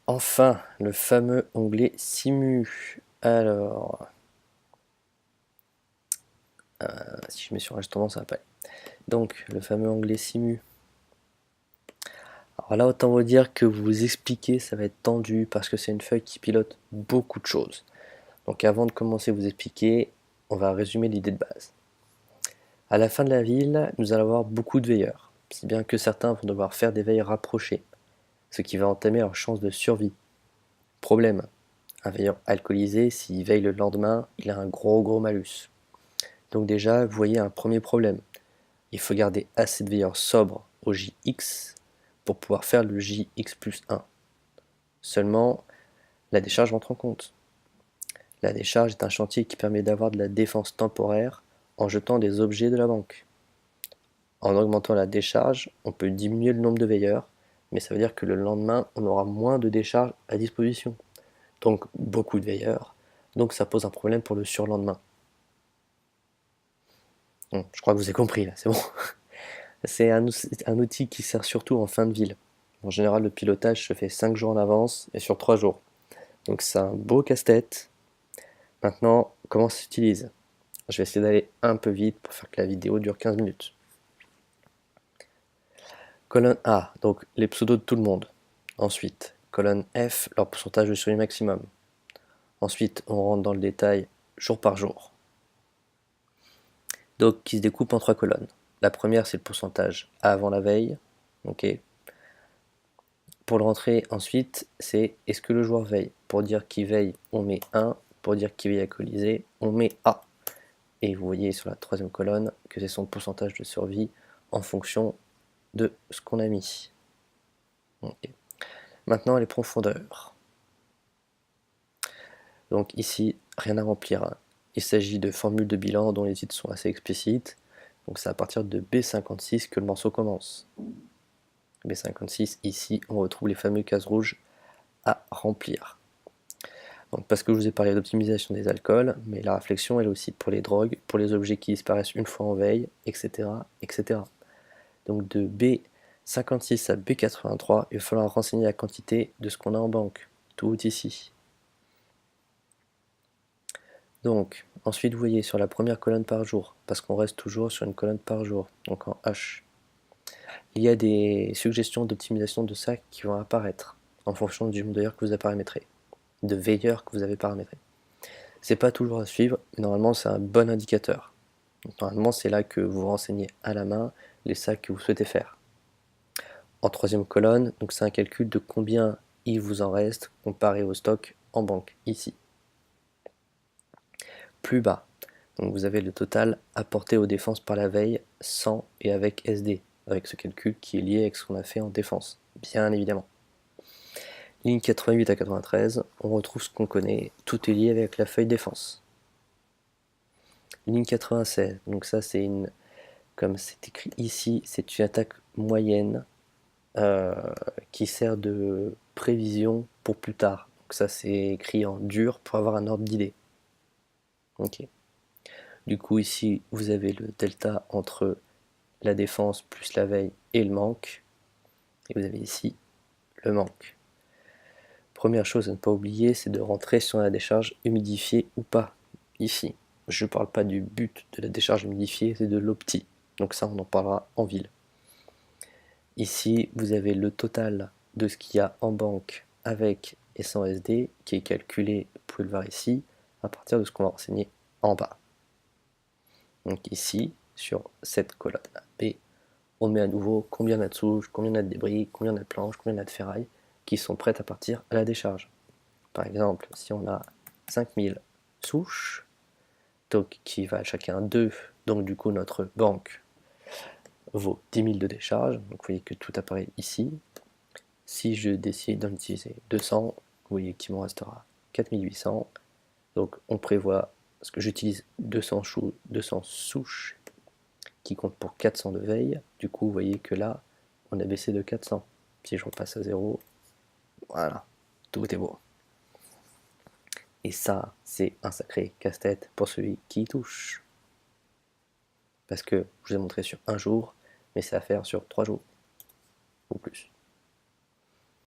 Enfin, le fameux onglet Simu. Alors, si je mets sur enregistrement, ça va pas aller. Donc, le fameux onglet Simu. Alors là, autant vous dire que vous expliquer, ça va être tendu parce que c'est une feuille qui pilote beaucoup de choses. Donc avant de commencer à vous expliquer, on va résumer l'idée de base. À la fin de la ville, nous allons avoir beaucoup de veilleurs, si bien que certains vont devoir faire des veilles rapprochées, ce qui va entamer leur chance de survie. Problème, un veilleur alcoolisé, s'il veille le lendemain, il a un gros malus. Donc déjà, vous voyez un premier problème. Il faut garder assez de veilleurs sobres au JX pour pouvoir faire le JX plus 1. Seulement, la décharge rentre en compte. La décharge est un chantier qui permet d'avoir de la défense temporaire en jetant des objets de la banque. En augmentant la décharge, on peut diminuer le nombre de veilleurs, mais ça veut dire que le lendemain, on aura moins de décharge à disposition. Donc beaucoup de veilleurs, donc ça pose un problème pour le surlendemain. Bon, je crois que vous avez compris là, c'est bon. C'est un outil qui sert surtout en fin de ville. En général, le pilotage se fait 5 jours en avance et sur 3 jours. Donc c'est un beau casse-tête. Maintenant, comment ça s'utilise? Je vais essayer d'aller un peu vite pour faire que la vidéo dure 15 minutes. Colonne A, donc les pseudos de tout le monde. Ensuite, colonne F, leur pourcentage de survie maximum. Ensuite, on rentre dans le détail jour par jour. Donc, qui se découpe en 3 colonnes. La première, c'est le pourcentage avant la veille. Ok. Pour le rentrer, ensuite, c'est est-ce que le joueur veille. Pour dire qu'il veille, on met 1. Pour dire qu'il veille alcoolisé, on met A. Et vous voyez sur la troisième colonne que c'est son pourcentage de survie en fonction de ce qu'on a mis. Okay. Maintenant, les profondeurs. Donc ici, rien à remplir, hein. Il s'agit de formules de bilan dont les titres sont assez explicites. Donc c'est à partir de B56 que le morceau commence. B56, ici, on retrouve les fameuses cases rouges à remplir. Donc parce que je vous ai parlé d'optimisation des alcools, mais la réflexion elle est aussi pour les drogues, pour les objets qui disparaissent une fois en veille, etc. etc. Donc de B56 à B83, il va falloir renseigner la quantité de ce qu'on a en banque. Tout ici. Donc, ensuite vous voyez sur la première colonne par jour, parce qu'on reste toujours sur une colonne par jour, donc en H. Il y a des suggestions d'optimisation de ça qui vont apparaître en fonction du nombre de veilleurs que vous avez paramétré, de veilleurs que vous avez paramétré. C'est pas toujours à suivre, mais normalement c'est un bon indicateur. Donc, normalement c'est là que vous renseignez à la main les sacs que vous souhaitez faire. En troisième colonne, donc c'est un calcul de combien il vous en reste comparé au stock en banque, ici. Plus bas, donc vous avez le total apporté aux défenses par la veille, sans et avec SD, avec ce calcul qui est lié avec ce qu'on a fait en défense, bien évidemment. Ligne 88 à 93, on retrouve ce qu'on connaît, tout est lié avec la feuille défense. Ligne 96, donc ça c'est une, comme c'est écrit ici, c'est une attaque moyenne qui sert de prévision pour plus tard. Donc ça c'est écrit en dur pour avoir un ordre d'idée. Ok. Du coup ici vous avez le delta entre la défense plus la veille et le manque. Et vous avez ici le manque. Première chose à ne pas oublier, c'est de rentrer sur la décharge humidifiée ou pas. Ici, je ne parle pas du but de la décharge humidifiée, c'est de l'opti. Donc ça, on en parlera en ville. Ici, vous avez le total de ce qu'il y a en banque avec et sans SD, qui est calculé, vous pouvez le voir ici, à partir de ce qu'on va renseigner en bas. Donc ici, sur cette colonne B, on met à nouveau combien on a de souches, combien on a de débris, combien on a de planches, combien on a de ferrailles, qui sont prêtes à partir à la décharge. Par exemple, si on a 5000 souches, donc qui valent chacun 2, donc du coup notre banque vaut 10 000 de décharge, donc vous voyez que tout apparaît ici. Si je décide d'en utiliser 200, vous voyez qu'il m'en restera 4800, donc on prévoit, parce que j'utilise 200 souches qui comptent pour 400 de veille, du coup vous voyez que là, on a baissé de 400. Si je repasse à 0, voilà, tout est beau. Et ça, c'est un sacré casse-tête pour celui qui y touche. Parce que je vous ai montré sur un jour, mais c'est à faire sur 3 jours, ou plus.